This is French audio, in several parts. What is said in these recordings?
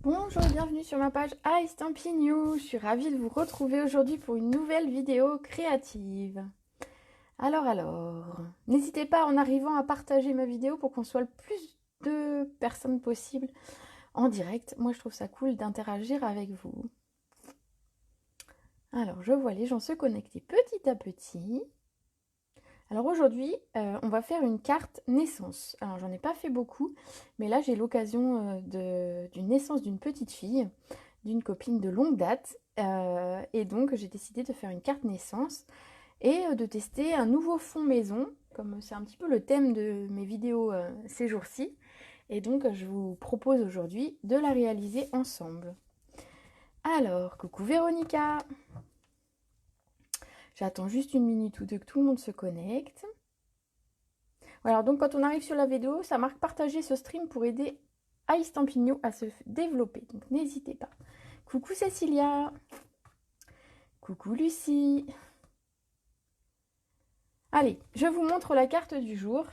Bonjour et bienvenue sur ma page iStampin'. Je suis ravie de vous retrouver aujourd'hui pour une nouvelle vidéo créative. Alors, n'hésitez pas en arrivant à partager ma vidéo pour qu'on soit le plus de personnes possible en direct. Moi je trouve ça cool d'interagir avec vous. Alors je vois les gens se connecter petit à petit. Alors aujourd'hui, on va faire une carte naissance. Alors j'en ai pas fait beaucoup, mais là j'ai l'occasion d'une naissance d'une petite fille, d'une copine de longue date. Et donc j'ai décidé de faire une carte naissance et de tester un nouveau fond maison, comme c'est un petit peu le thème de mes vidéos ces jours-ci. Et donc je vous propose aujourd'hui de la réaliser ensemble. Alors, coucou Véronica! J'attends juste une minute ou deux que tout le monde se connecte. Voilà, donc quand on arrive sur la vidéo, ça marque partager ce stream pour aider iStampin' à se développer. Donc n'hésitez pas. Coucou Cécilia. Coucou Lucie. Allez, je vous montre la carte du jour.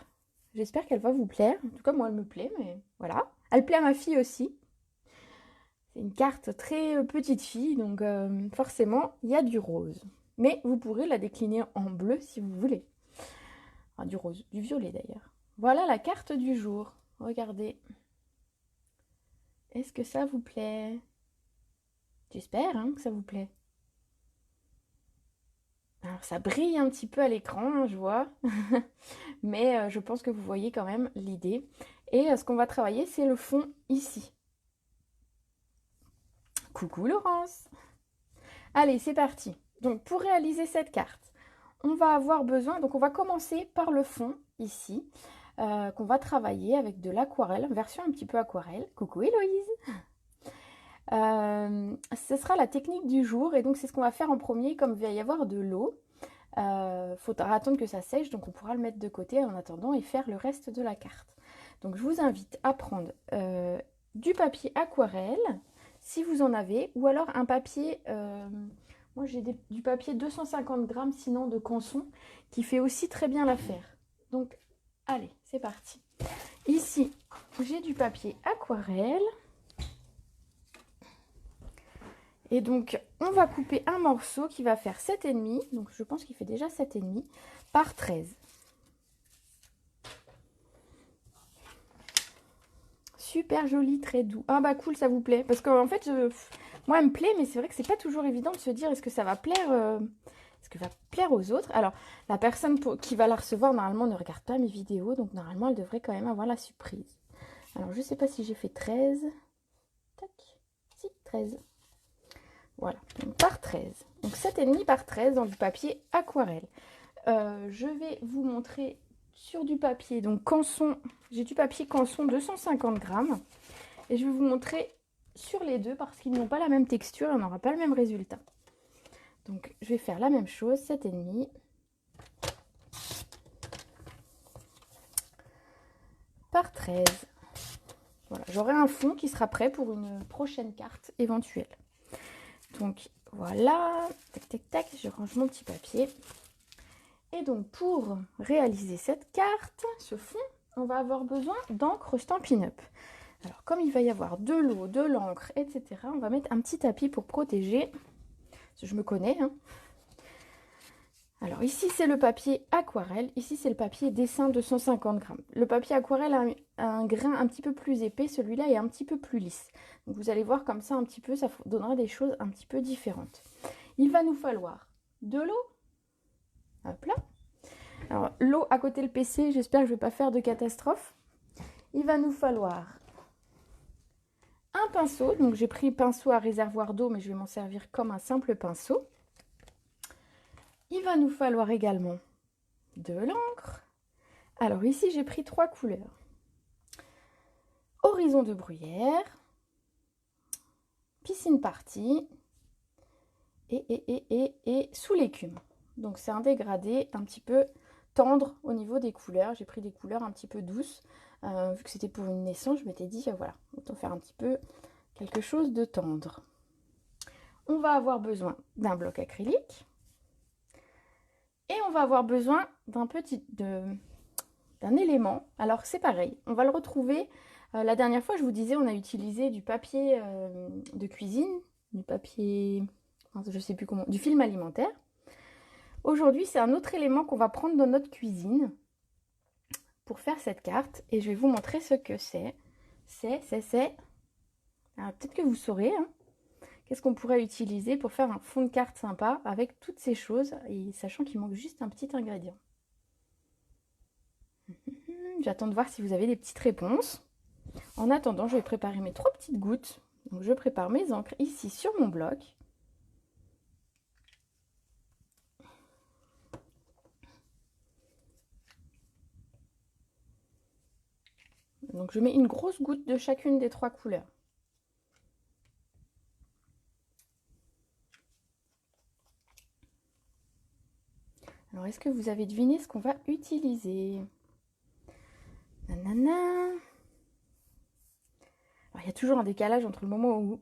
J'espère qu'elle va vous plaire. En tout cas, moi, elle me plaît, mais voilà. Elle plaît à ma fille aussi. C'est une carte très petite fille, donc forcément, il y a du rose. Mais vous pourrez la décliner en bleu si vous voulez. Enfin, du rose, du violet d'ailleurs. Voilà la carte du jour. Regardez. Est-ce que ça vous plaît? J'espère hein, que ça vous plaît. Alors ça brille un petit peu à l'écran, hein, je vois. Mais je pense que vous voyez quand même l'idée. Et ce qu'on va travailler, c'est le fond ici. Coucou Laurence. Allez, c'est parti. Donc pour réaliser cette carte, on va avoir besoin, donc on va commencer par le fond ici, qu'on va travailler avec de l'aquarelle, version un petit peu aquarelle. Coucou Héloïse. Ce sera la technique du jour et donc c'est ce qu'on va faire en premier. Comme il va y avoir de l'eau, faudra attendre que ça sèche, donc on pourra le mettre de côté en attendant et faire le reste de la carte. Donc je vous invite à prendre du papier aquarelle si vous en avez, ou alors un papier, moi j'ai du papier 250 grammes sinon de Canson qui fait aussi très bien l'affaire. Donc allez, c'est parti. Ici j'ai du papier aquarelle. Et donc, on va couper un morceau qui va faire 7,5. Donc, je pense qu'il fait déjà 7,5 par 13. Super joli, très doux. Ah bah cool, ça vous plaît. Parce qu'en fait, moi, elle me plaît, mais c'est vrai que c'est pas toujours évident de se dire est-ce que ça va plaire, est-ce que va plaire aux autres. Alors, la personne qui va la recevoir, normalement, ne regarde pas mes vidéos. Donc, normalement, elle devrait quand même avoir la surprise. Alors, je sais pas si j'ai fait 13. Tac. Si, 13. Voilà, donc par 13. Donc 7,5 par 13 dans du papier aquarelle. Je vais vous montrer sur du papier, donc Canson, j'ai du papier Canson 250 grammes. Et je vais vous montrer sur les deux parce qu'ils n'ont pas la même texture et on n'aura pas le même résultat. Donc je vais faire la même chose, 7,5 par 13. Voilà, j'aurai un fond qui sera prêt pour une prochaine carte éventuelle. Donc voilà, tac tac tac, je range mon petit papier. Et donc pour réaliser cette carte, ce fond, on va avoir besoin d'encre Stampin' Up. Alors comme il va y avoir de l'eau, de l'encre, etc., on va mettre un petit tapis pour protéger. Je me connais. Hein. Alors ici c'est le papier aquarelle, ici c'est le papier dessin 250 grammes. Le papier aquarelle a un grain un petit peu plus épais, celui-là est un petit peu plus lisse. Donc vous allez voir comme ça un petit peu, ça donnera des choses un petit peu différentes. Il va nous falloir de l'eau. Hop là. Alors, l'eau à côté le PC, j'espère que je ne vais pas faire de catastrophe. Il va nous falloir un pinceau. Donc, j'ai pris pinceau à réservoir d'eau, mais je vais m'en servir comme un simple pinceau. Il va nous falloir également de l'encre. Alors, ici, j'ai pris 3 couleurs. Horizon de bruyère, piscine party et sous l'écume. Donc, c'est un dégradé un petit peu tendre au niveau des couleurs. J'ai pris des couleurs un petit peu douces. Vu que c'était pour une naissance, je m'étais dit, voilà, autant faire un petit peu quelque chose de tendre. On va avoir besoin d'un bloc acrylique. Et on va avoir besoin d'un élément. Alors c'est pareil, on va le retrouver La dernière fois, je vous disais, on a utilisé du papier de cuisine, du papier, je sais plus comment, du film alimentaire. Aujourd'hui, c'est un autre élément qu'on va prendre dans notre cuisine pour faire cette carte. Et je vais vous montrer ce que c'est. Alors, peut-être que vous saurez, hein. Qu'est-ce qu'on pourrait utiliser pour faire un fond de carte sympa avec toutes ces choses, et sachant qu'il manque juste un petit ingrédient. J'attends de voir si vous avez des petites réponses. En attendant, je vais préparer mes 3 petites gouttes. Donc, je prépare mes encres ici sur mon bloc. Donc, je mets une grosse goutte de chacune des 3 couleurs. Alors, est-ce que vous avez deviné ce qu'on va utiliser? Nanana. Alors, il y a toujours un décalage entre le moment où...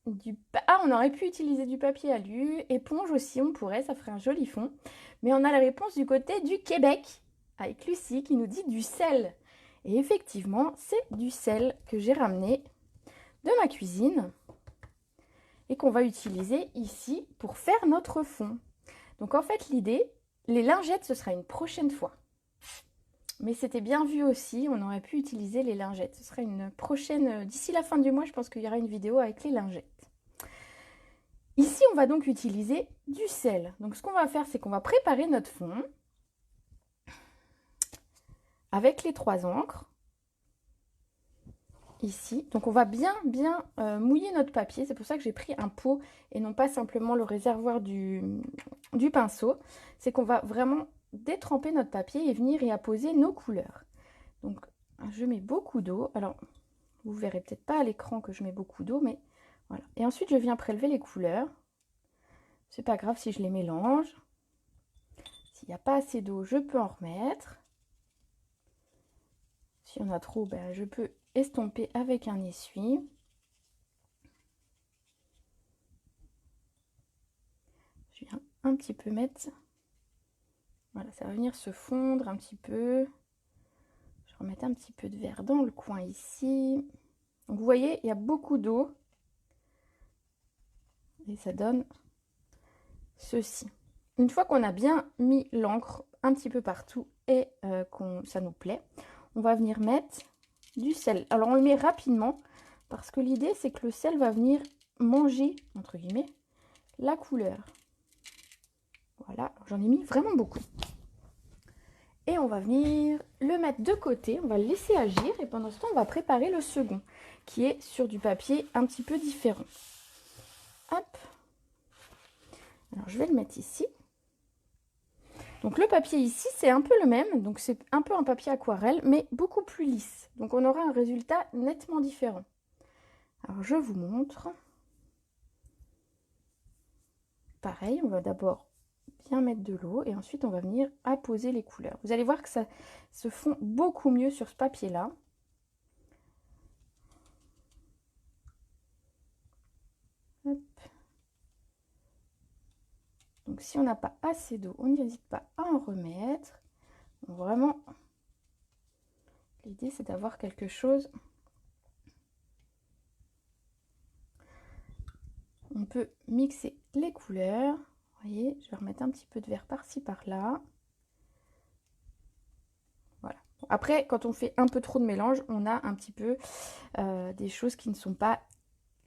on aurait pu utiliser du papier alu, éponge aussi, on pourrait, ça ferait un joli fond. Mais on a la réponse du côté du Québec, avec Lucie qui nous dit du sel. Et effectivement, c'est du sel que j'ai ramené de ma cuisine et qu'on va utiliser ici pour faire notre fond. Donc en fait, l'idée, les lingettes, ce sera une prochaine fois. Mais c'était bien vu aussi, on aurait pu utiliser les lingettes. Ce sera une prochaine, d'ici la fin du mois, je pense qu'il y aura une vidéo avec les lingettes. Ici, on va donc utiliser du sel. Donc ce qu'on va faire, c'est qu'on va préparer notre fond avec les 3 encres. Ici, donc on va bien mouiller notre papier, c'est pour ça que j'ai pris un pot et non pas simplement le réservoir du pinceau. C'est qu'on va vraiment détremper notre papier et venir y apposer nos couleurs. Donc je mets beaucoup d'eau, alors vous verrez peut-être pas à l'écran que je mets beaucoup d'eau, mais voilà. Et ensuite je viens prélever les couleurs, c'est pas grave si je les mélange. S'il n'y a pas assez d'eau, je peux en remettre. Si on a trop, ben, je peux estomper avec un essuie. Je viens un petit peu mettre, voilà, ça va venir se fondre un petit peu. Je vais remettre un petit peu de verre dans le coin ici. Donc vous voyez, il y a beaucoup d'eau et ça donne ceci. Une fois qu'on a bien mis l'encre un petit peu partout et ça nous plaît, on va venir mettre du sel. Alors on le met rapidement parce que l'idée c'est que le sel va venir manger, entre guillemets, la couleur. Voilà, j'en ai mis vraiment beaucoup. Et on va venir le mettre de côté, on va le laisser agir et pendant ce temps on va préparer le second qui est sur du papier un petit peu différent. Hop. Alors je vais le mettre ici. Donc le papier ici c'est un peu le même, donc c'est un peu un papier aquarelle mais beaucoup plus lisse. Donc on aura un résultat nettement différent. Alors je vous montre. Pareil, on va d'abord bien mettre de l'eau et ensuite on va venir apposer les couleurs. Vous allez voir que ça se fond beaucoup mieux sur ce papier là. Hop. Donc si on n'a pas assez d'eau, on n'hésite pas à en remettre. Donc, vraiment, l'idée c'est d'avoir quelque chose. On peut mixer les couleurs. Vous voyez, je vais remettre un petit peu de vert par-ci par-là. Voilà. Après, quand on fait un peu trop de mélange, on a un petit peu des choses qui ne sont pas,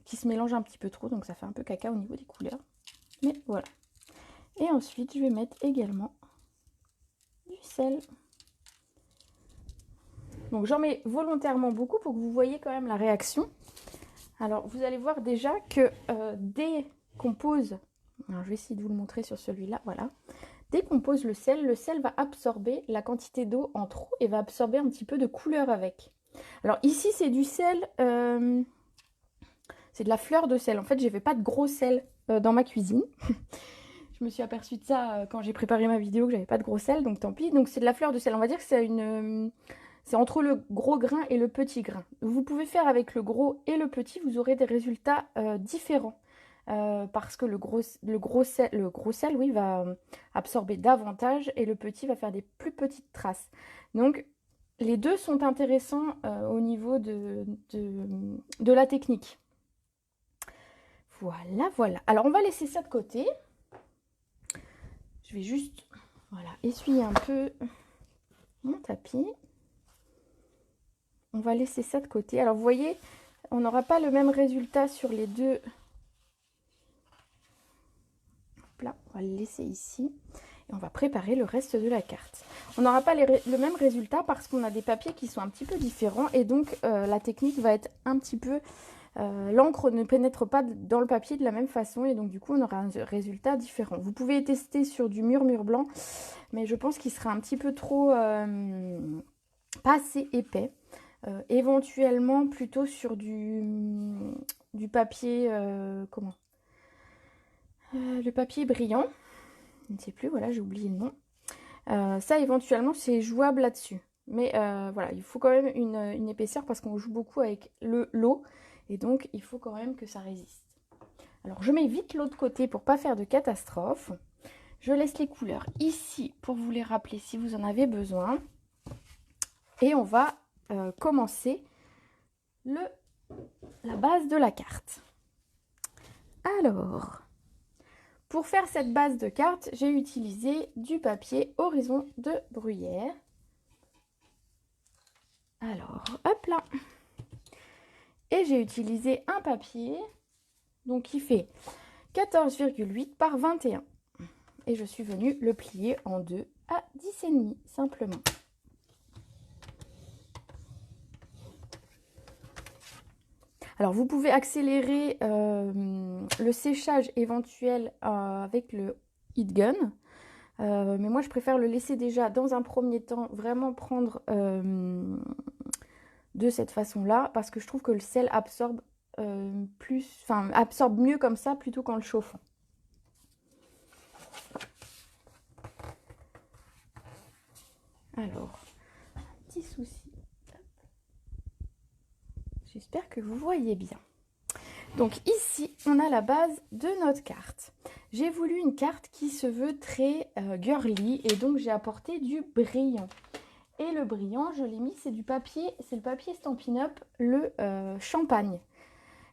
qui se mélangent un petit peu trop, donc ça fait un peu caca au niveau des couleurs. Mais voilà. Et ensuite, je vais mettre également du sel. Donc j'en mets volontairement beaucoup pour que vous voyez quand même la réaction. Alors vous allez voir déjà que dès qu'on pose, alors je vais essayer de vous le montrer sur celui-là, voilà. Dès qu'on pose le sel va absorber la quantité d'eau en trop et va absorber un petit peu de couleur avec. Alors ici c'est du sel, c'est de la fleur de sel. En fait j'avais pas de gros sel dans ma cuisine. Je me suis aperçue de ça quand j'ai préparé ma vidéo que j'avais pas de gros sel, donc tant pis. Donc c'est de la fleur de sel, on va dire que c'est une... c'est entre le gros grain et le petit grain. Vous pouvez faire avec le gros et le petit, vous aurez des résultats différents. Parce que le gros sel oui, va absorber davantage et le petit va faire des plus petites traces. Donc les deux sont intéressants au niveau de la technique. Voilà, voilà. Alors, on va laisser ça de côté. Je vais juste, voilà, essuyer un peu mon tapis. On va laisser ça de côté. Alors, vous voyez, on n'aura pas le même résultat sur les deux. Hop là, on va le laisser ici. Et on va préparer le reste de la carte. On n'aura pas le même résultat parce qu'on a des papiers qui sont un petit peu différents. Et donc, la technique va être un petit peu... l'encre ne pénètre pas dans le papier de la même façon. Et donc, du coup, on aura un résultat différent. Vous pouvez tester sur du mur blanc. Mais je pense qu'il sera un petit peu trop... pas assez épais. Éventuellement, plutôt sur du papier... comment le papier brillant. Je ne sais plus, voilà, j'ai oublié le nom. Ça, éventuellement, c'est jouable là-dessus. Mais voilà, il faut quand même une épaisseur parce qu'on joue beaucoup avec l'eau. Et donc, il faut quand même que ça résiste. Alors, je mets vite l'autre côté pour ne pas faire de catastrophe. Je laisse les couleurs ici pour vous les rappeler si vous en avez besoin. Et on va commencer la base de la carte. Alors... Pour faire cette base de carte, j'ai utilisé du papier Horizon de Bruyère. Alors, hop là. Et j'ai utilisé un papier donc qui fait 14,8 par 21. Et je suis venue le plier en deux à 10,5 simplement. Alors, vous pouvez accélérer le séchage éventuel avec le heat gun. Mais moi, je préfère le laisser déjà dans un premier temps vraiment prendre de cette façon-là parce que je trouve que le sel absorbe absorbe mieux comme ça plutôt qu'en le chauffant. Alors, un petit souci. J'espère que vous voyez bien. Donc ici, on a la base de notre carte. J'ai voulu une carte qui se veut très girly et donc j'ai apporté du brillant. Et le brillant, je l'ai mis, c'est du papier, c'est le papier Stampin' Up, le champagne.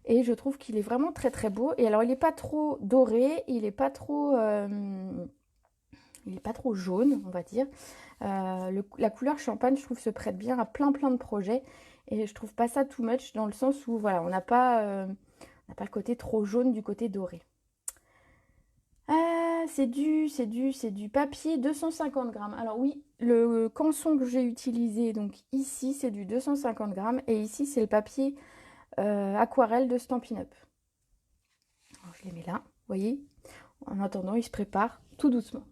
Et je trouve qu'il est vraiment très très beau. Et alors, il n'est pas trop doré, il n'est pas trop jaune, on va dire. La couleur champagne, je trouve, se prête bien à plein de projets. Et je trouve pas ça too much dans le sens où, voilà, on n'a pas le côté trop jaune du côté doré. C'est du papier 250 grammes. Alors oui, le canson que j'ai utilisé, donc ici, c'est du 250 grammes. Et ici, c'est le papier aquarelle de Stampin' Up. Alors, je les mets là, vous voyez. En attendant, il se prépare tout doucement.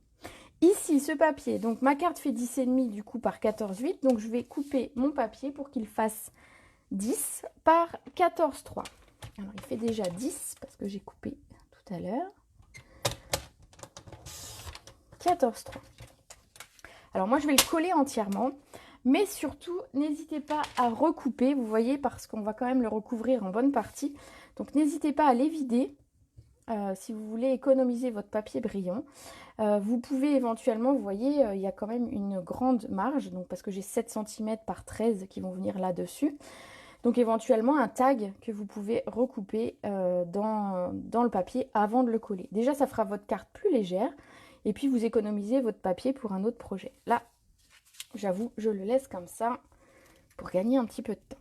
Ici, ce papier, donc ma carte fait 10,5 du coup par 14,8. Donc je vais couper mon papier pour qu'il fasse 10 par 14,3. Alors il fait déjà 10 parce que j'ai coupé tout à l'heure. 14,3. Alors moi je vais le coller entièrement. Mais surtout, n'hésitez pas à recouper, vous voyez, parce qu'on va quand même le recouvrir en bonne partie. Donc n'hésitez pas à les vider. Si vous voulez économiser votre papier brillant, vous pouvez éventuellement, vous voyez, il y a quand même une grande marge, donc parce que j'ai 7 cm par 13 qui vont venir là-dessus. Donc éventuellement un tag que vous pouvez recouper dans le papier avant de le coller. Déjà, ça fera votre carte plus légère et puis vous économisez votre papier pour un autre projet. Là, j'avoue, je le laisse comme ça pour gagner un petit peu de temps.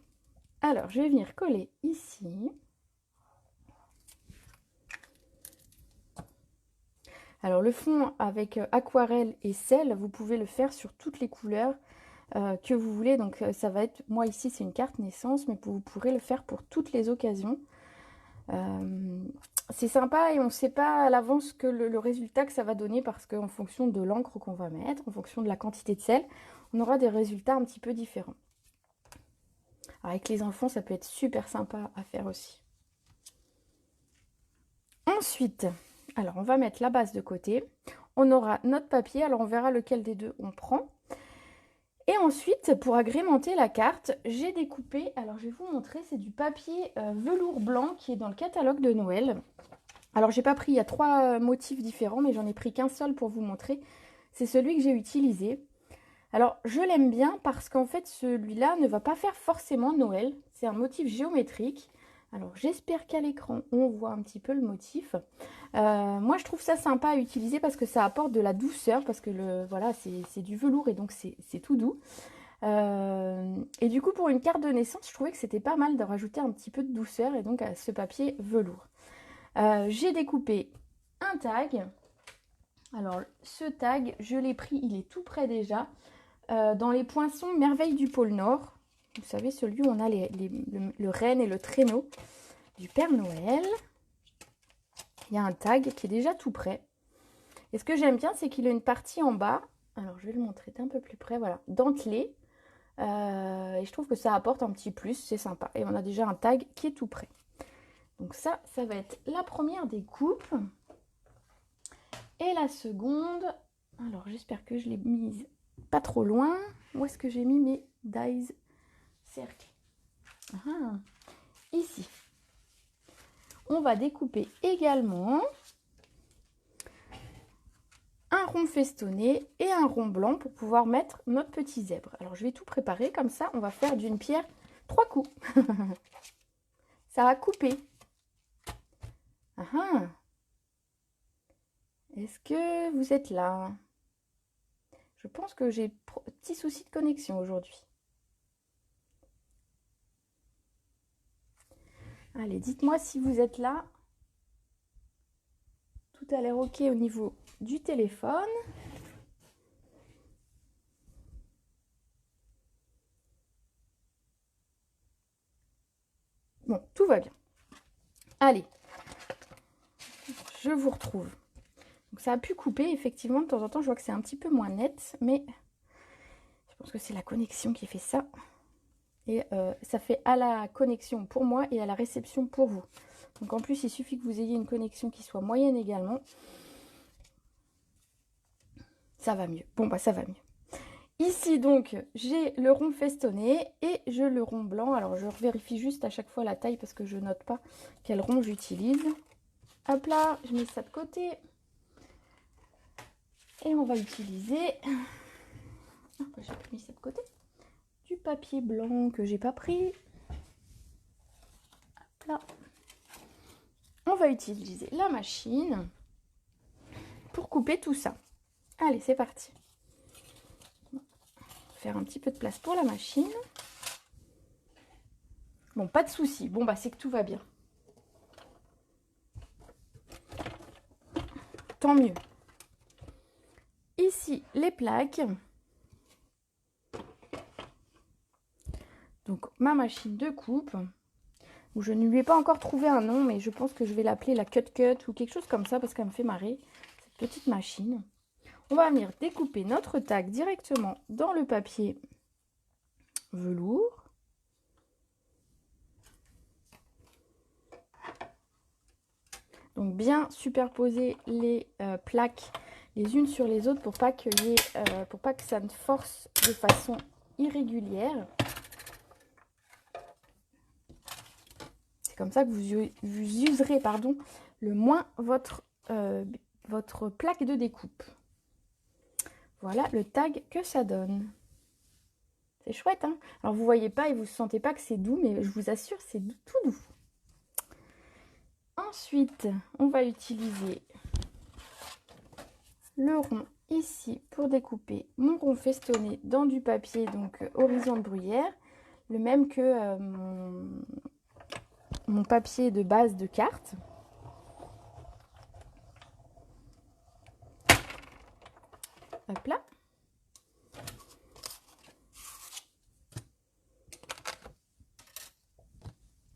Alors, je vais venir coller ici. Alors le fond avec aquarelle et sel, vous pouvez le faire sur toutes les couleurs que vous voulez. Donc ça va être, moi ici c'est une carte naissance, mais vous pourrez le faire pour toutes les occasions. C'est sympa et on ne sait pas à l'avance que le résultat que ça va donner parce qu'en fonction de l'encre qu'on va mettre, en fonction de la quantité de sel, on aura des résultats un petit peu différents. Alors, avec les enfants, ça peut être super sympa à faire aussi. Ensuite... Alors, on va mettre la base de côté. On aura notre papier. Alors, on verra lequel des deux on prend. Et ensuite, pour agrémenter la carte, j'ai découpé... Alors, je vais vous montrer. C'est du papier velours blanc qui est dans le catalogue de Noël. Alors, j'ai pas pris... Il y a 3 motifs différents, mais j'en ai pris qu'un seul pour vous montrer. C'est celui que j'ai utilisé. Alors, je l'aime bien parce qu'en fait, celui-là ne va pas faire forcément Noël. C'est un motif géométrique. Alors, j'espère qu'à l'écran, on voit un petit peu le motif. Moi, je trouve ça sympa à utiliser parce que ça apporte de la douceur, parce que voilà, c'est du velours et donc c'est tout doux. Et du coup, pour une carte de naissance, je trouvais que c'était pas mal de rajouter un petit peu de douceur et donc à ce papier velours. J'ai découpé un tag. Alors, ce tag, je l'ai pris, il est tout prêt déjà. Dans les poinçons Merveille du pôle Nord. Vous savez, celui où on a le renne et le traîneau du Père Noël. Il y a un tag qui est déjà tout prêt. Et ce que j'aime bien, c'est qu'il a une partie en bas. Alors, je vais le montrer d'un peu plus près. Voilà, dentelé. Et je trouve que ça apporte un petit plus. C'est sympa. Et on a déjà un tag qui est tout prêt. Donc ça va être la première découpe. Et la seconde... Alors, j'espère que je l'ai mise pas trop loin. Où est-ce que j'ai mis mes dies cercles? Ici. On va découper également un rond festonné et un rond blanc pour pouvoir mettre notre petit zèbre. Alors, je vais tout préparer. Comme ça, on va faire d'une pierre 3 coups. Ça a coupé. Est-ce que vous êtes là? Je pense que j'ai petit souci de connexion aujourd'hui. Allez, dites-moi si vous êtes là. Tout a l'air ok au niveau du téléphone. Bon, tout va bien. Allez, je vous retrouve. Donc ça a pu couper, effectivement, de temps en temps, je vois que c'est un petit peu moins net, mais je pense que c'est la connexion qui fait ça. Et ça fait à la connexion pour moi et à la réception pour vous. Donc en plus, il suffit que vous ayez une connexion qui soit moyenne également. Ça va mieux. Bon, bah ça va mieux. Ici, donc, j'ai le rond festonné et j'ai le rond blanc. Alors, je vérifie juste à chaque fois la taille parce que je note pas quel rond j'utilise. Hop là, je mets ça de côté. Et on va utiliser... j'ai mis ça de côté. Du papier blanc que j'ai pas pris. Hop là. On va utiliser la machine pour couper tout ça. Allez, c'est parti. Faire un petit peu de place pour la machine. Bon, pas de souci. Bon, bah c'est que tout va bien. Tant mieux. Ici, les plaques. Donc, ma machine de coupe. Où je ne lui ai pas encore trouvé un nom, mais je pense que je vais l'appeler la Cut Cut ou quelque chose comme ça parce qu'elle me fait marrer, cette petite machine. On va venir découper notre tag directement dans le papier velours. Donc bien superposer les plaques les unes sur les autres pour pas que ça ne force de façon irrégulière. C'est comme ça que vous userez le moins votre plaque de découpe. Voilà le tag que ça donne. C'est chouette, hein? Alors, vous voyez pas et vous sentez pas que c'est doux, mais je vous assure, c'est tout doux. Ensuite, on va utiliser le rond ici pour découper mon rond festonné dans du papier, donc horizon de bruyère, le même que mon papier de base de carte. Hop là.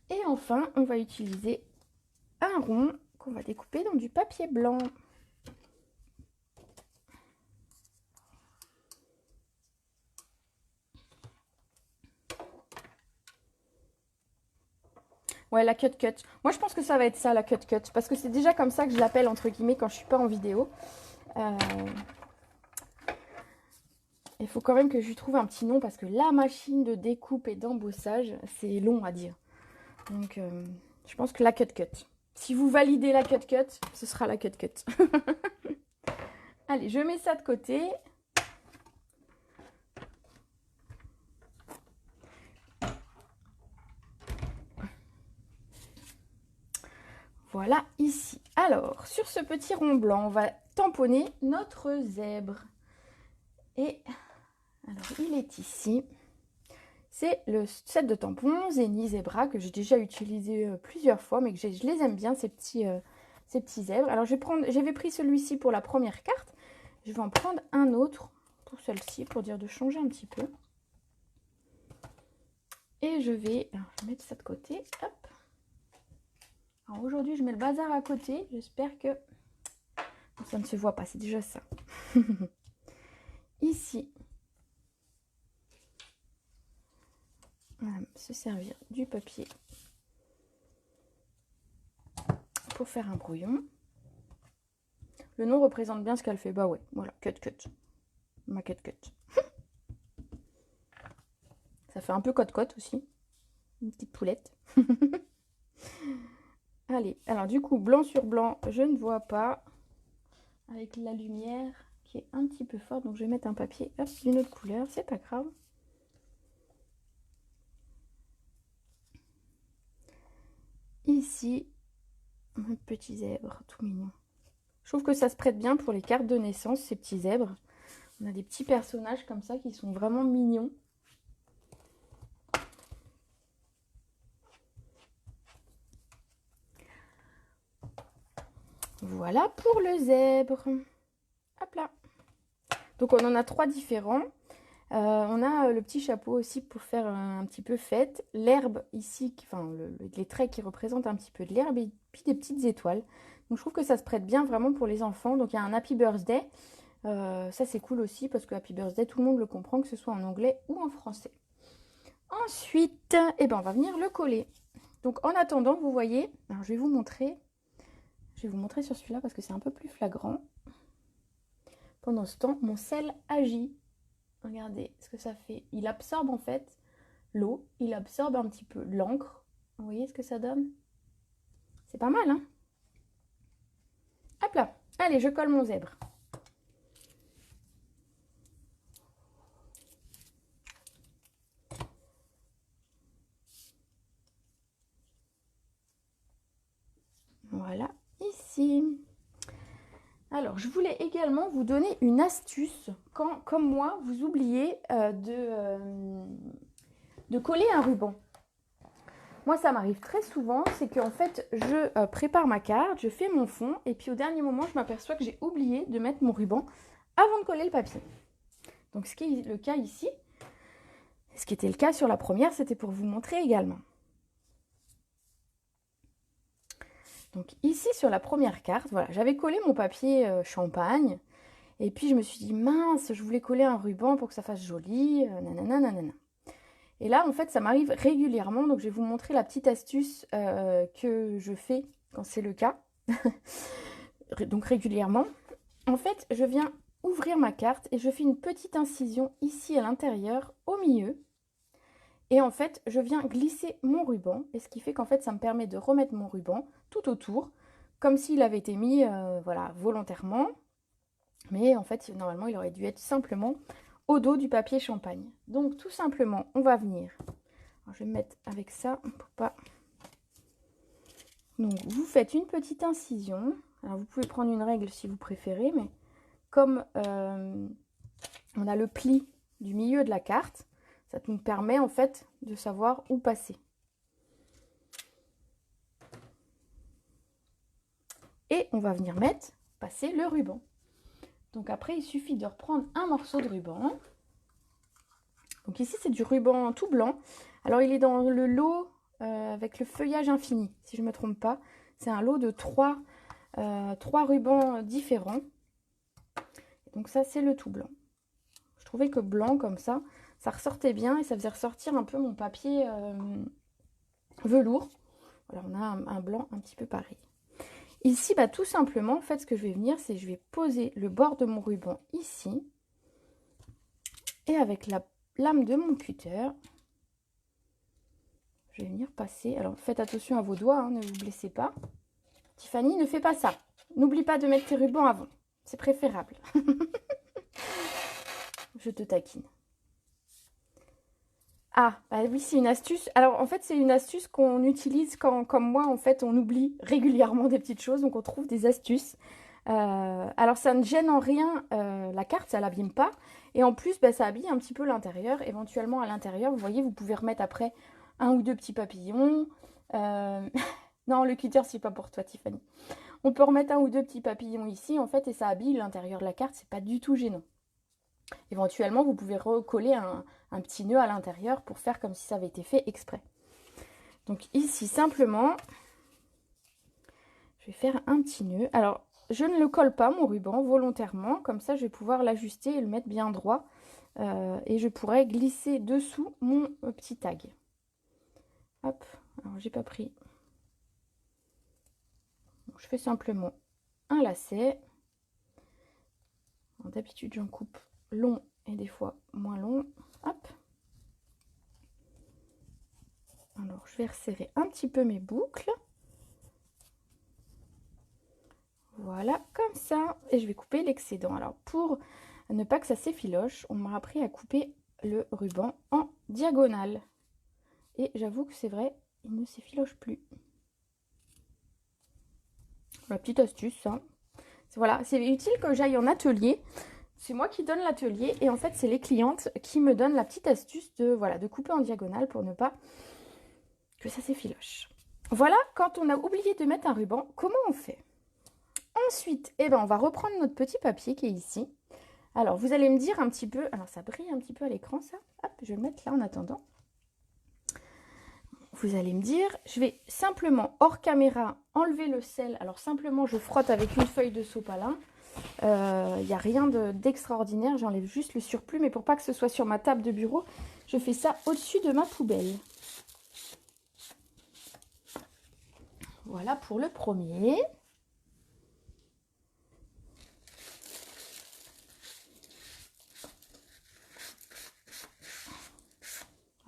Et enfin, on va utiliser un rond qu'on va découper dans du papier blanc. Ouais, la cut cut. Moi, je pense que ça va être ça, la cut cut. Parce que c'est déjà comme ça que je l'appelle, entre guillemets, quand je suis pas en vidéo. Il faut quand même que je lui trouve un petit nom parce que la machine de découpe et d'embossage, c'est long à dire. Donc, je pense que la cut cut. Si vous validez la cut cut, ce sera la cut cut. Allez, je mets ça de côté. voilà ici. Alors, sur ce petit rond blanc, on va tamponner notre zèbre. Et alors, il est ici. C'est le set de tampons Zeni Zebra que j'ai déjà utilisé plusieurs fois, mais que je les aime bien, ces petits zèbres. Alors, j'avais pris celui-ci pour la première carte. Je vais en prendre un autre pour celle-ci, pour dire de changer un petit peu. Et je vais mettre ça de côté. Hop. Alors, aujourd'hui, je mets le bazar à côté. J'espère que ça ne se voit pas, c'est déjà ça. Ici. On va se servir du papier pour faire un brouillon. Le nom représente bien ce qu'elle fait. Bah ouais, voilà, cut. Ma cut. Ça fait un peu cote aussi. Une petite poulette. Allez, alors du coup, blanc sur blanc, je ne vois pas. Avec la lumière qui est un petit peu forte. Donc je vais mettre un papier d'une autre couleur, c'est pas grave. Ici, un petit zèbre tout mignon. Je trouve que ça se prête bien pour les cartes de naissance, ces petits zèbres. On a des petits personnages comme ça qui sont vraiment mignons. Voilà pour le zèbre. Hop là. Donc on en a 3 différents. On a le petit chapeau aussi pour faire un petit peu fête. L'herbe ici, enfin les traits qui représentent un petit peu de l'herbe et puis des petites étoiles. Donc je trouve que ça se prête bien vraiment pour les enfants. Donc il y a un Happy Birthday. Ça c'est cool aussi parce que Happy Birthday, tout le monde le comprend, que ce soit en anglais ou en français. Ensuite, on va venir le coller. Donc en attendant, vous voyez, alors je vais vous montrer sur celui-là parce que c'est un peu plus flagrant. Pendant ce temps, mon sel agit. Regardez ce que ça fait. Il absorbe en fait l'eau, il absorbe un petit peu l'encre. Vous voyez ce que ça donne? C'est pas mal, hein? Hop là. Allez, je colle mon zèbre. Voilà, ici. Alors, je voulais également vous donner une astuce quand, comme moi, vous oubliez de coller un ruban. Moi, ça m'arrive très souvent, c'est qu'en fait, je prépare ma carte, je fais mon fond, et puis au dernier moment, je m'aperçois que j'ai oublié de mettre mon ruban avant de coller le papier. Donc, ce qui est le cas ici, ce qui était le cas sur la première, c'était pour vous montrer également. Donc ici, sur la première carte, voilà, j'avais collé mon papier champagne, et puis je me suis dit, mince, je voulais coller un ruban pour que ça fasse joli, nanana. Et là, en fait, ça m'arrive régulièrement. Donc, je vais vous montrer la petite astuce que je fais quand c'est le cas. Donc, régulièrement. En fait, je viens ouvrir ma carte et je fais une petite incision ici à l'intérieur, au milieu. Et en fait, je viens glisser mon ruban. Et ce qui fait qu'en fait, ça me permet de remettre mon ruban tout autour, comme s'il avait été mis voilà, volontairement. Mais en fait, normalement, il aurait dû être simplement au dos du papier champagne. Donc tout simplement, on va venir. Alors, je vais me mettre avec ça pour pas. Donc vous faites une petite incision. Alors vous pouvez prendre une règle si vous préférez, mais comme on a le pli du milieu de la carte, ça nous permet en fait de savoir où passer. Et on va venir passer le ruban. Donc après, il suffit de reprendre un morceau de ruban. Donc ici, c'est du ruban tout blanc. Alors, il est dans le lot avec le feuillage infini, si je ne me trompe pas. C'est un lot de 3 rubans différents. Donc ça, c'est le tout blanc. Je trouvais que blanc, comme ça ressortait bien et ça faisait ressortir un peu mon papier velours. Voilà, on a un blanc un petit peu pareil. Ici, tout simplement, en fait, ce que je vais venir, c'est je vais poser le bord de mon ruban ici. Et avec la lame de mon cutter, je vais venir passer. Alors, faites attention à vos doigts, hein, ne vous blessez pas. Tiffany, ne fais pas ça. N'oublie pas de mettre tes rubans avant. C'est préférable. Je te taquine. Ah, bah oui, c'est une astuce. Alors, en fait, c'est une astuce qu'on utilise quand, comme moi, en fait, on oublie régulièrement des petites choses, donc on trouve des astuces. Alors, ça ne gêne en rien la carte, ça l'abîme pas. Et en plus, bah, ça habille un petit peu l'intérieur. Éventuellement, à l'intérieur, vous voyez, vous pouvez remettre après un ou deux petits papillons. Euh, Non, le cutter, c'est pas pour toi, Tiffany. On peut remettre un ou deux petits papillons ici, en fait, et ça habille l'intérieur de la carte, c'est pas du tout gênant. Éventuellement, vous pouvez recoller un petit nœud à l'intérieur pour faire comme si ça avait été fait exprès. Donc ici, simplement, je vais faire un petit nœud. Alors, je ne le colle pas, mon ruban, volontairement. Comme ça, je vais pouvoir l'ajuster et le mettre bien droit. Et je pourrais glisser dessous mon petit tag. Hop, alors j'ai pas pris. Donc, je fais simplement un lacet. D'habitude, j'en coupe long et des fois moins long. Hop. Alors, je vais resserrer un petit peu mes boucles. Voilà, comme ça. Et je vais couper l'excédent. Alors, pour ne pas que ça s'effiloche, on m'a appris à couper le ruban en diagonale. Et j'avoue que c'est vrai, il ne s'effiloche plus. La petite astuce, ça. Voilà, c'est utile que j'aille en atelier. C'est moi qui donne l'atelier et en fait, c'est les clientes qui me donnent la petite astuce de, voilà, de couper en diagonale pour ne pas que ça s'effiloche. Voilà, quand on a oublié de mettre un ruban, comment on fait? Ensuite, eh ben, on va reprendre notre petit papier qui est ici. Alors, vous allez me dire un petit peu... Alors, ça brille un petit peu à l'écran, ça. Hop, je vais le mettre là en attendant. Vous allez me dire, je vais simplement, hors caméra, enlever le sel. Alors, simplement, je frotte avec une feuille de sopalin. Il n'y a rien d'extraordinaire. J'enlève juste le surplus. Mais pour pas que ce soit sur ma table de bureau, je fais ça au-dessus de ma poubelle. Voilà pour le premier.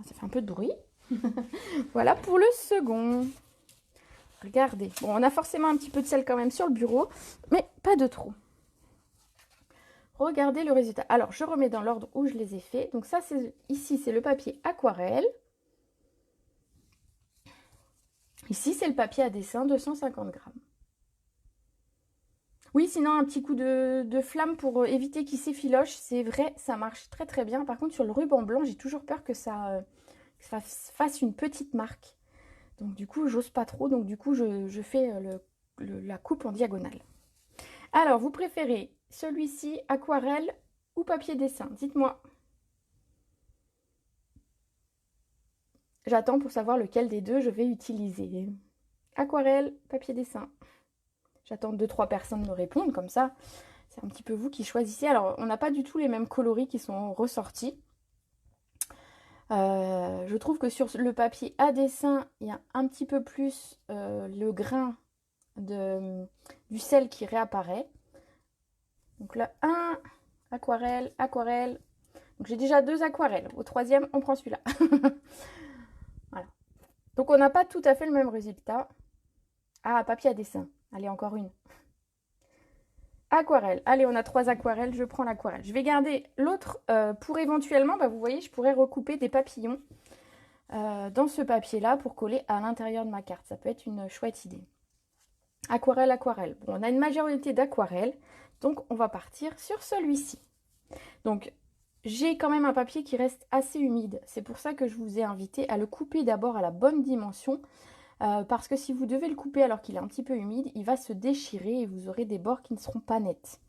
Ça fait un peu de bruit. Voilà pour le second. Regardez. Bon, on a forcément un petit peu de sel quand même sur le bureau, mais pas de trop. Regardez le résultat. Alors, je remets dans l'ordre où je les ai faits. Donc ça, ici, c'est le papier aquarelle. Ici, c'est le papier à dessin, 250 grammes. Oui, sinon, un petit coup de flamme pour éviter qu'il s'effiloche. C'est vrai, ça marche très très bien. Par contre, sur le ruban blanc, j'ai toujours peur que ça fasse une petite marque. Donc du coup, j'ose pas trop. Donc du coup, je fais la coupe en diagonale. Alors, vous préférez celui-ci, aquarelle ou papier dessin? Dites-moi. J'attends pour savoir lequel des deux je vais utiliser. Aquarelle, papier dessin. J'attends 2-3 personnes me répondre, comme ça, c'est un petit peu vous qui choisissez. Alors, on n'a pas du tout les mêmes coloris qui sont ressortis. Je trouve que sur le papier à dessin, il y a un petit peu plus le grain du sel qui réapparaît. Donc là, un aquarelle, aquarelle. Donc j'ai déjà 2 aquarelles. Au troisième, on prend celui-là. Voilà. Donc on n'a pas tout à fait le même résultat. Ah, papier à dessin. Allez, encore une. Aquarelle. Allez, on a 3 aquarelles. Je prends l'aquarelle. Je vais garder l'autre pour éventuellement, bah, vous voyez, je pourrais recouper des papillons dans ce papier-là pour coller à l'intérieur de ma carte. Ça peut être une chouette idée. Aquarelle, aquarelle. Bon, on a une majorité d'aquarelles. Donc, on va partir sur celui-ci. Donc, j'ai quand même un papier qui reste assez humide. C'est pour ça que je vous ai invité à le couper d'abord à la bonne dimension. Parce que si vous devez le couper alors qu'il est un petit peu humide, il va se déchirer et vous aurez des bords qui ne seront pas nets.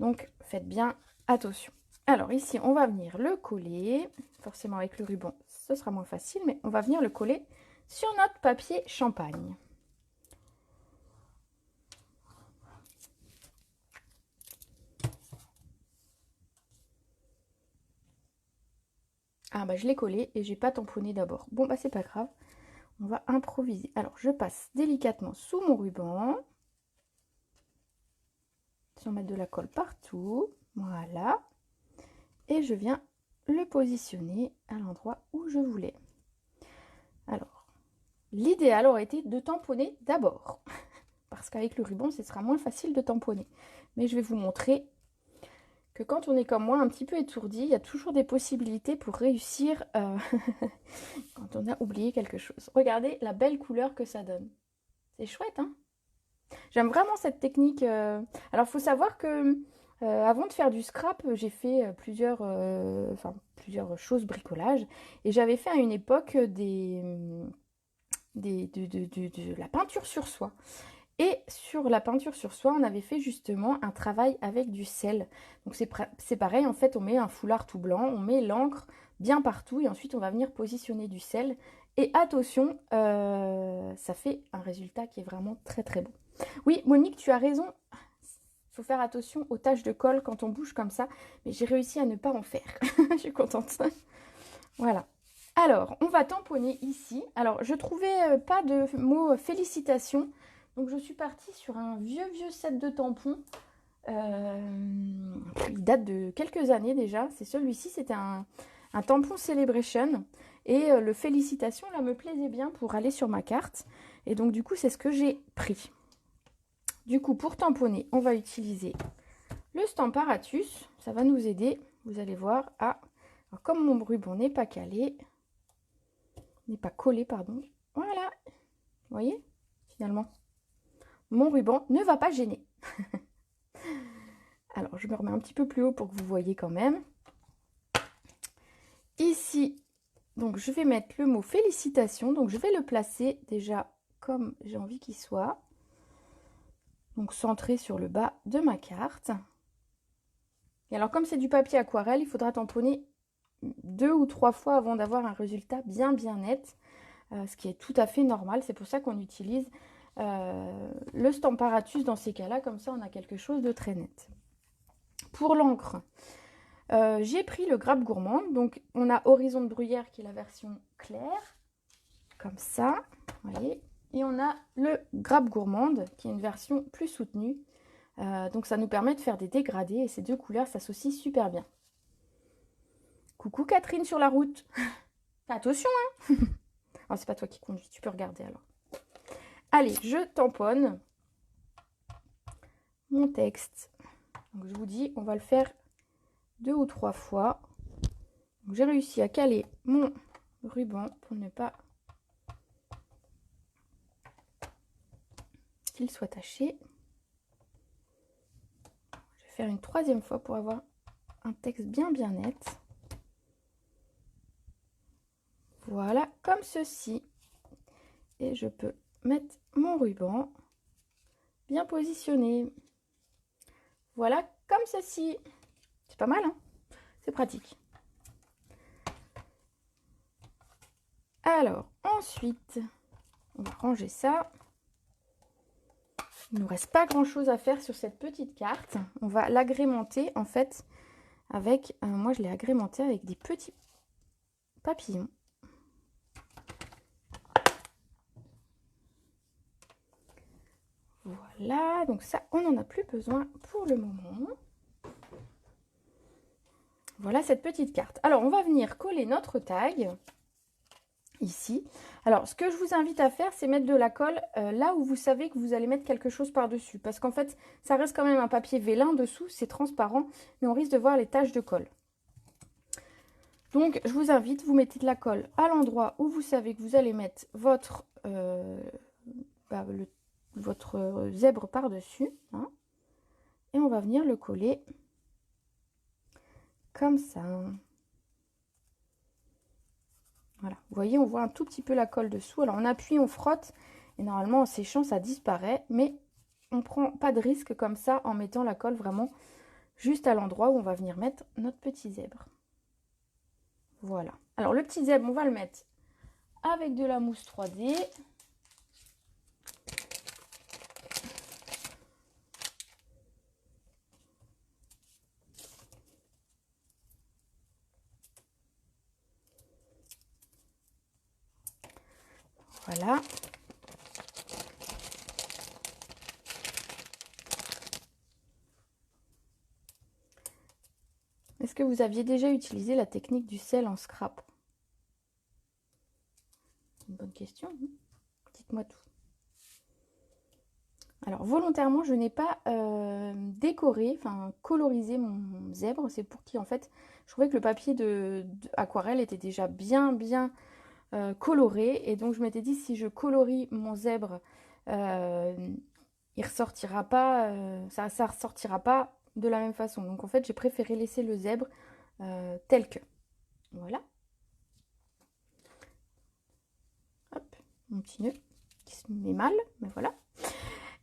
Donc, faites bien attention. Alors ici, on va venir le coller. Forcément, avec le ruban, ce sera moins facile, mais on va venir le coller sur notre papier champagne. Ah bah je l'ai collé et j'ai pas tamponné d'abord. Bon bah c'est pas grave, on va improviser. Alors je passe délicatement sous mon ruban. Sans mettre de la colle partout. Voilà. Et je viens le positionner à l'endroit où je voulais. Alors, l'idéal aurait été de tamponner d'abord. Parce qu'avec le ruban, ce sera moins facile de tamponner. Mais je vais vous montrer que quand on est comme moi, un petit peu étourdi, il y a toujours des possibilités pour réussir quand on a oublié quelque chose. Regardez la belle couleur que ça donne. C'est chouette, hein? J'aime vraiment cette technique. Alors, il faut savoir que avant de faire du scrap, j'ai fait plusieurs choses bricolage. Et j'avais fait à une époque de la peinture sur soie. Et sur la peinture sur soie, on avait fait justement un travail avec du sel. Donc c'est pareil, en fait, on met un foulard tout blanc, on met l'encre bien partout et ensuite on va venir positionner du sel. Et attention, ça fait un résultat qui est vraiment très très beau. Oui, Monique, tu as raison. Il faut faire attention aux taches de colle quand on bouge comme ça. Mais j'ai réussi à ne pas en faire. Je suis contente. Voilà. Alors, on va tamponner ici. Alors, je trouvais pas de mot félicitations. Donc, je suis partie sur un vieux set de tampons. Il date de quelques années déjà. C'est celui-ci, c'était un tampon Celebration. Et le félicitations, là, me plaisait bien pour aller sur ma carte. Et donc, du coup, c'est ce que j'ai pris. Du coup, pour tamponner, on va utiliser le Stamparatus. Ça va nous aider, vous allez voir. Alors, comme mon ruban n'est pas calé, n'est pas collé, pardon. Voilà, vous voyez, finalement, mon ruban ne va pas gêner. Alors, je me remets un petit peu plus haut pour que vous voyez quand même. Ici, donc, je vais mettre le mot félicitations. Donc, je vais le placer déjà comme j'ai envie qu'il soit. Donc, centré sur le bas de ma carte. Et alors, comme c'est du papier aquarelle, il faudra tamponner 2 ou 3 fois avant d'avoir un résultat bien net. Ce qui est tout à fait normal. C'est pour ça qu'on utilise le Stamparatus dans ces cas-là. Comme ça, on a quelque chose de très net. Pour l'encre, j'ai pris le Grappe Gourmande. Donc, on a Horizon de Bruyère qui est la version claire. Comme ça, vous voyez. Et on a le Grappe Gourmande qui est une version plus soutenue. Donc, ça nous permet de faire des dégradés. Et ces deux couleurs s'associent super bien. Coucou Catherine sur la route. Attention, hein. Oh, c'est pas toi qui conduis, tu peux regarder alors. Allez, je tamponne mon texte. Donc, je vous dis, on va le faire 2 ou 3 fois. J'ai réussi à caler mon ruban pour ne pas qu'il soit taché. Je vais faire une 3e fois pour avoir un texte bien net. Voilà, comme ceci. Et je peux mettre mon ruban bien positionné. Voilà, comme ceci. C'est pas mal, hein? C'est pratique. Alors, ensuite, on va ranger ça. Il ne nous reste pas grand-chose à faire sur cette petite carte. On va l'agrémenter, en fait, avec... moi, je l'ai agrémenté avec des petits papillons. Voilà, donc ça, on n'en a plus besoin pour le moment. Voilà cette petite carte. Alors, on va venir coller notre tag ici. Alors, ce que je vous invite à faire, c'est mettre de la colle là où vous savez que vous allez mettre quelque chose par-dessus. Parce qu'en fait, ça reste quand même un papier vélin dessous, c'est transparent, mais on risque de voir les taches de colle. Donc, je vous invite, vous mettez de la colle à l'endroit où vous savez que vous allez mettre votre, votre zèbre par-dessus. Hein, et on va venir le coller comme ça. Voilà, vous voyez, on voit un tout petit peu la colle dessous. Alors, on appuie, on frotte, et normalement, en séchant, ça disparaît. Mais on ne prend pas de risque comme ça en mettant la colle vraiment juste à l'endroit où on va venir mettre notre petit zèbre. Voilà. Alors, le petit zèbre, on va le mettre avec de la mousse 3D. Voilà. Est-ce que vous aviez déjà utilisé la technique du sel en scrap? Une bonne question. Hein, dites-moi tout. Alors, volontairement, je n'ai pas décoré, enfin, colorisé mon zèbre. C'est pour qui, en fait, je trouvais que le papier de aquarelle était déjà bien coloré. Et donc, je m'étais dit, si je colorie mon zèbre, euh, il ressortira pas, ça ressortira pas de la même façon. Donc, en fait, j'ai préféré laisser le zèbre tel que. Voilà. Hop, mon petit nœud qui se met mal, mais voilà.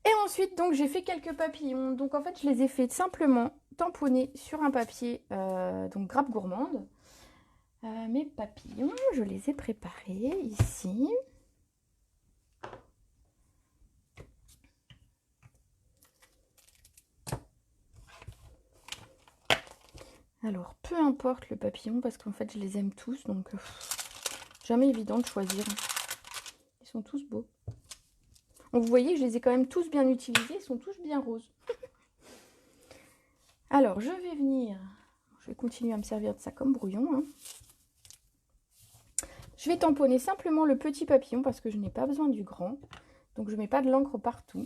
Et ensuite, donc, j'ai fait quelques papillons. Donc, en fait, je les ai fait simplement tamponner sur un papier, donc grappe gourmande. Mes papillons, je les ai préparés ici. Alors, peu importe le papillon, parce qu'en fait, je les aime tous, donc jamais évident de choisir. Ils sont tous beaux. Donc, vous voyez, je les ai quand même tous bien utilisés, ils sont tous bien roses. Alors, je vais continuer à me servir de ça comme brouillon. Hein. Je vais tamponner simplement le petit papillon parce que je n'ai pas besoin du grand. Donc, je ne mets pas de l'encre partout.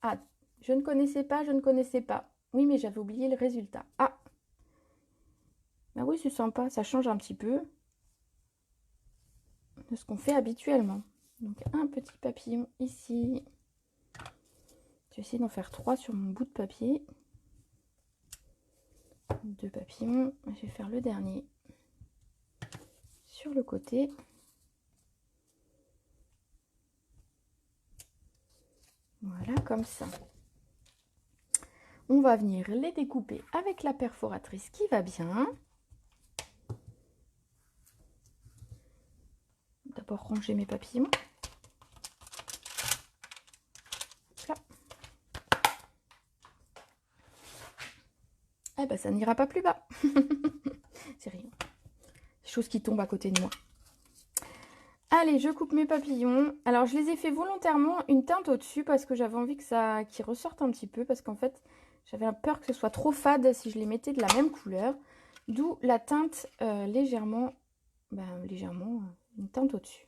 Ah, je ne connaissais pas. Oui, mais j'avais oublié le résultat. Ah, bah oui, c'est sympa, ça change un petit peu de ce qu'on fait habituellement. Donc, un petit papillon ici. Je vais essayer d'en faire 3 sur mon bout de papier. 2 papillons. Je vais faire le dernier sur le côté. Voilà, comme ça. On va venir les découper avec la perforatrice qui va bien. D'abord ranger mes papillons. Là. Eh ben, ça n'ira pas plus bas. C'est rien. Des choses qui tombent à côté de moi. Allez, je coupe mes papillons. Alors, je les ai fait volontairement une teinte au-dessus parce que j'avais envie que ça qu'ils ressortent un petit peu. Parce qu'en fait, j'avais peur que ce soit trop fade si je les mettais de la même couleur. D'où la teinte légèrement une teinte au-dessus.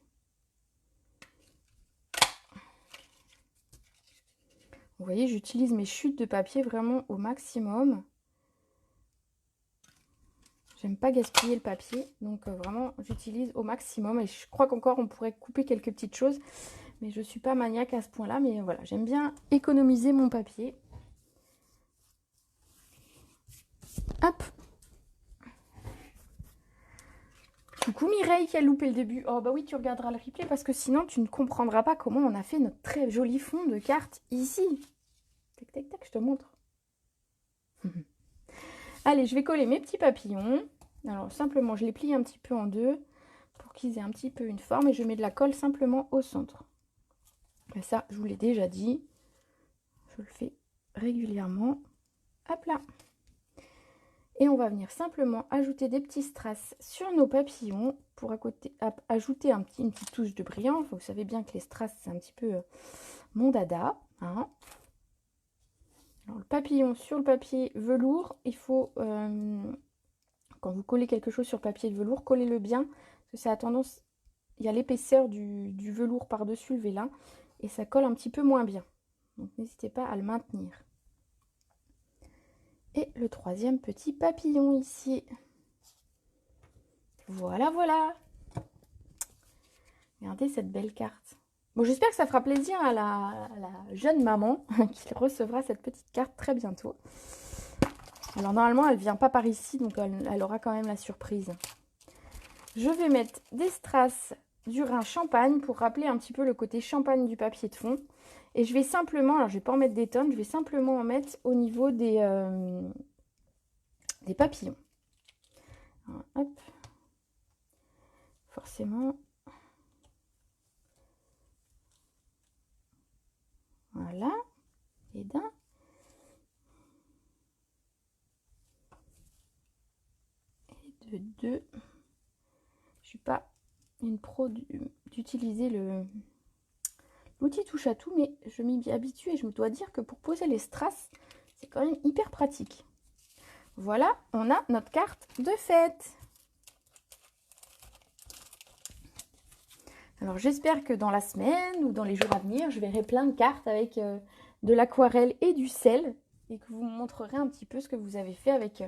Vous voyez, j'utilise mes chutes de papier vraiment au maximum. J'aime pas gaspiller le papier, donc vraiment j'utilise au maximum. Et je crois qu'encore on pourrait couper quelques petites choses, mais je suis pas maniaque à ce point-là. Mais voilà, j'aime bien économiser mon papier. Hop. Coucou Mireille qui a loupé le début. Oh bah oui, tu regarderas le replay parce que sinon tu ne comprendras pas comment on a fait notre très joli fond de carte ici. Tac tac tac, je te montre. Allez, je vais coller mes petits papillons. Alors simplement, je les plie un petit peu en deux pour qu'ils aient un petit peu une forme et je mets de la colle simplement au centre. Et ça, je vous l'ai déjà dit. Je le fais régulièrement. Hop là. Et on va venir simplement ajouter des petits strass sur nos papillons pour ajouter une petite touche de brillant. Vous savez bien que les strass, c'est un petit peu mon dada. Hein. Alors, le papillon sur le papier velours, il faut, quand vous collez quelque chose sur papier de velours, collez-le bien, parce que ça a tendance, il y a l'épaisseur du velours par-dessus le vélin, et ça colle un petit peu moins bien. Donc n'hésitez pas à le maintenir. Et le troisième petit papillon ici. Voilà, voilà. Regardez cette belle carte. Bon, j'espère que ça fera plaisir à la jeune maman qui recevra cette petite carte très bientôt. Alors normalement, elle ne vient pas par ici, donc elle aura quand même la surprise. Je vais mettre des strass du Rhin champagne pour rappeler un petit peu le côté champagne du papier de fond. Et je vais simplement, alors je ne vais pas en mettre des tonnes, je vais simplement en mettre au niveau des papillons. Alors, hop. Forcément. Voilà. Et d'un. Et de deux. Je suis pas une pro d'utiliser l'outil touche à tout, mais je m'y habitue et je me dois dire que pour poser les strass, c'est quand même hyper pratique. Voilà, on a notre carte de fête. Alors j'espère que dans la semaine ou dans les jours à venir, je verrai plein de cartes avec de l'aquarelle et du sel et que vous montrerez un petit peu ce que vous avez fait avec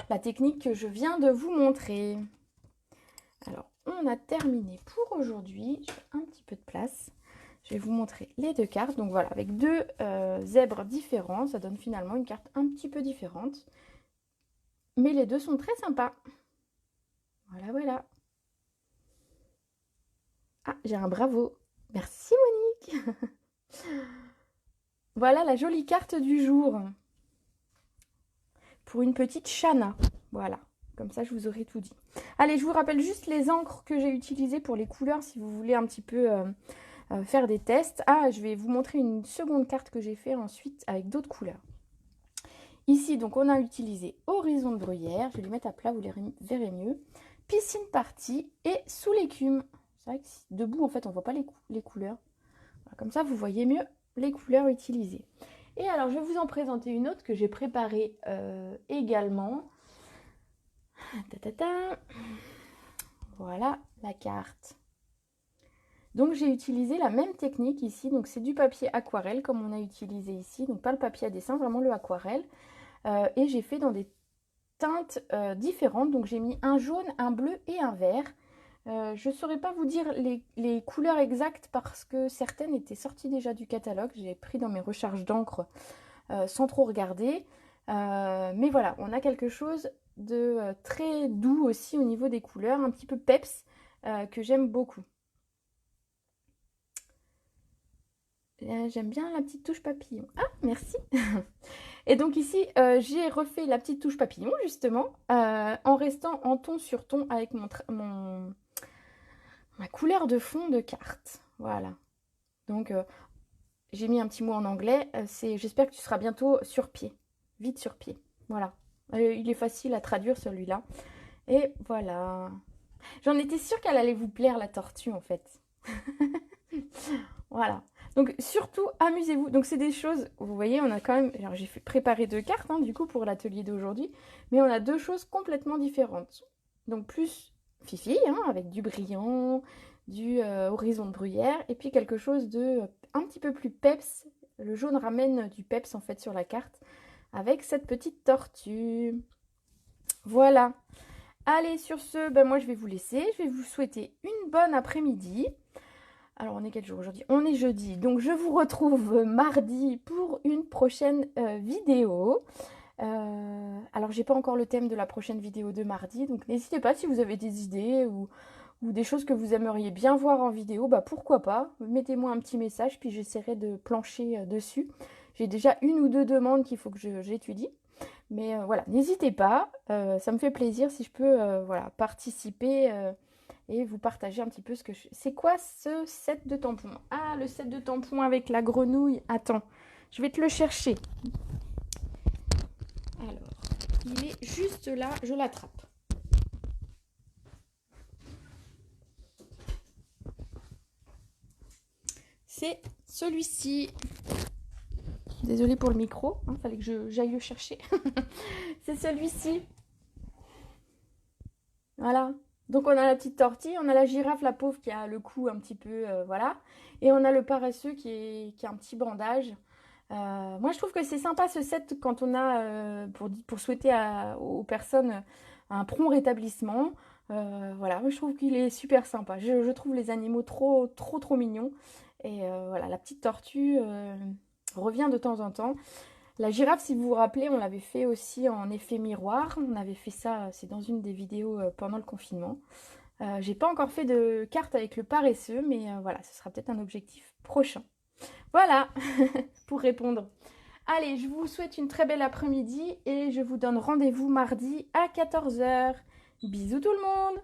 la technique que je viens de vous montrer. Alors, on a terminé pour aujourd'hui. Je fais un petit peu de place. Je vais vous montrer les deux cartes. Donc voilà, avec deux zèbres différents, ça donne finalement une carte un petit peu différente. Mais les deux sont très sympas. Voilà, voilà. Ah, j'ai un bravo. Merci Monique. Voilà la jolie carte du jour. Pour une petite Chana. Voilà. Comme ça, je vous aurai tout dit. Allez, je vous rappelle juste les encres que j'ai utilisées pour les couleurs si vous voulez un petit peu faire des tests. Ah, je vais vous montrer une seconde carte que j'ai fait ensuite avec d'autres couleurs. Ici, donc, on a utilisé Horizon de Bruyère. Je vais les mettre à plat, vous les verrez mieux. Piscine partie et Sous l'écume. C'est vrai que debout, en fait, on ne voit pas les couleurs. Voilà, comme ça, vous voyez mieux les couleurs utilisées. Et alors, je vais vous en présenter une autre que j'ai préparée également. Voilà la carte. Donc, j'ai utilisé la même technique ici. Donc, c'est du papier aquarelle comme on a utilisé ici. Donc, pas le papier à dessin, vraiment le aquarelle. Et j'ai fait dans des teintes différentes. Donc, j'ai mis un jaune, un bleu et un vert. Je ne saurais pas vous dire les couleurs exactes parce que certaines étaient sorties déjà du catalogue. J'ai pris dans mes recharges d'encre sans trop regarder. Mais voilà, on a quelque chose de très doux aussi au niveau des couleurs, un petit peu peps, que j'aime beaucoup. J'aime bien la petite touche papillon. Ah, merci. Et donc ici, j'ai refait la petite touche papillon, justement, en restant en ton sur ton avec ma couleur de fond de carte. Voilà. Donc, j'ai mis un petit mot en anglais. J'espère que tu seras bientôt sur pied. Vite sur pied. Voilà. Il est facile à traduire celui-là. Et voilà. J'en étais sûre qu'elle allait vous plaire, la tortue, en fait. Voilà. Donc, surtout, amusez-vous. Donc, c'est des choses, vous voyez, on a quand même... Alors, j'ai préparé deux cartes, hein, du coup, pour l'atelier d'aujourd'hui. Mais on a deux choses complètement différentes. Donc, plus fifi, hein, avec du brillant, du horizon de bruyère. Et puis, quelque chose de un petit peu plus peps. Le jaune ramène du peps, en fait, sur la carte. Avec cette petite tortue. Voilà. Allez, sur ce, ben, moi, je vais vous laisser. Je vais vous souhaiter une bonne après-midi. Alors, on est quel jour aujourd'hui? On est jeudi. Donc, je vous retrouve mardi pour une prochaine vidéo. Alors, j'ai pas encore le thème de la prochaine vidéo de mardi. Donc, n'hésitez pas si vous avez des idées ou des choses que vous aimeriez bien voir en vidéo. Bah, pourquoi pas? Mettez-moi un petit message, puis j'essaierai de plancher dessus. J'ai déjà une ou deux demandes qu'il faut que j'étudie. Mais voilà, n'hésitez pas. Ça me fait plaisir si je peux voilà, participer et vous partager un petit peu ce que je fais. C'est quoi ce set de tampons? Ah, le set de tampons avec la grenouille. Attends, je vais te le chercher. Alors, il est juste là, je l'attrape. C'est celui-ci. Désolée pour le micro, hein, fallait que j'aille le chercher. C'est celui-ci. Voilà. Donc, on a la petite tortille, on a la girafe, la pauvre, qui a le cou un petit peu, voilà. Et on a le paresseux qui a un petit bandage. Moi, je trouve que c'est sympa ce set quand on a, pour souhaiter aux personnes un prompt rétablissement. Voilà, moi, je trouve qu'il est super sympa. Je trouve les animaux trop, trop, trop mignons. Et voilà, la petite tortue revient de temps en temps. La girafe, si vous vous rappelez, on l'avait fait aussi en effet miroir. On avait fait ça, c'est dans une des vidéos pendant le confinement. J'ai pas encore fait de carte avec le paresseux, mais voilà, ce sera peut-être un objectif prochain. Voilà, pour répondre. Allez, je vous souhaite une très belle après-midi et je vous donne rendez-vous mardi à 14 h. Bisous tout le monde!